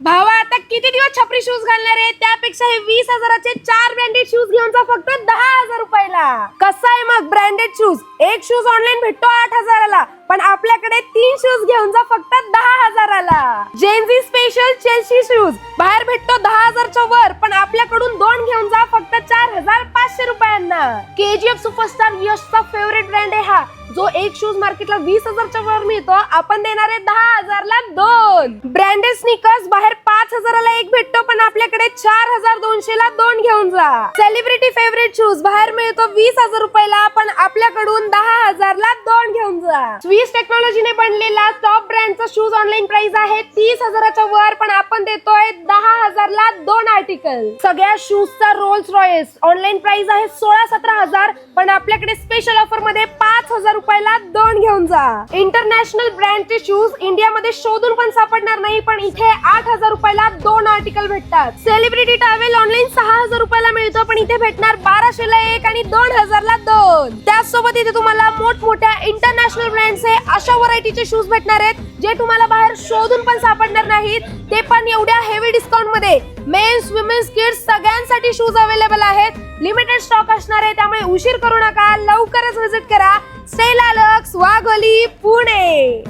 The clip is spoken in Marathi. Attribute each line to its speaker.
Speaker 1: भावा आता किती दिवस छपरी शूज घालणार आहे? त्यापेक्षा हे 20,000चे 4 ब्रँडेड शूज घेऊन जा फक्त 10,000 रुपयाला. कसा आहे मग ब्रँडेड शूज? एक शूज ऑनलाईन भेटतो 8,000ला, पण आपल्याकडे 3 शूज घेऊन जा फक्त 10,000ला. जेनझी स्पेशल चेल्सी शूज बाहेर भेटतो 10,000च्या वर, पण आपल्याकडून 2 घेऊन जा फक्त 4,500 रुपयांना. केजीएफ सुपरस्टार यशचा फेवरेट ब्रँड आहे हा, जो एक शूज मार्केटला 20,000च्या वर मिळतो. आपण देणार आहे 10,000ला 2. ब्रँडेड स्नीकर्स बाहेर 5,000ला एक भेटतो, पण आपल्याकडे 4,200ला 2 घेऊन जा. सेलिब्रिटी फेवरेट शूज बाहेर मिळतो 20,000 रुपयाला, पण आपल्याकडून 10,000ला 2 घेऊन जा. स्विस टेक्नॉलॉजीने बनलेला टॉप ब्रँडचा शूज ऑनलाईन प्राइस आहे 30,000च्या वर, पण आपण देतोय 10,000ला 2 आर्टिकल. सगळ्या शूजचा रोल्स रॉयस ऑनलाईन प्राइस आहे 16-17,000, पण आपल्याकडे स्पेशल ऑफर मध्ये 5,000 रुपयाला 2 घेऊन जा. इंटरनॅशनल ब्रँडचे शूज इंडियामध्ये शोधून पण सापडणार नाही, पण इथे 8,000 रुपयाला 2 आर्टिकल भेटतात. सेलिब्रिटी टॉवेल ऑनलाईन 6,000 रुपयाला मिळतो, पण इथे भेटणार 1,200ला 1 आणि 2,000ला 2. त्याचसोबत इथे तुम्हाला मोठमोठ्या इंटरनॅशनल ब्रँडचे अशा व्हरायटीचे शूज भेटणार आहेत, जे तुम्हाला बाहेर शोधून पण सापडणार नाहीत, ते पण एवढ्या हेवी डिस्काउंट मध्ये. मेन्स, विमेन्स, किड्स सगळ्यांसाठी शूज अवेलेबल आहेत. लिमिटेड स्टॉक असणार आहे, त्यामुळे उशीर करू नका, लवकरच व्हिजिट करा. Stella lux, Wagholi, Pune.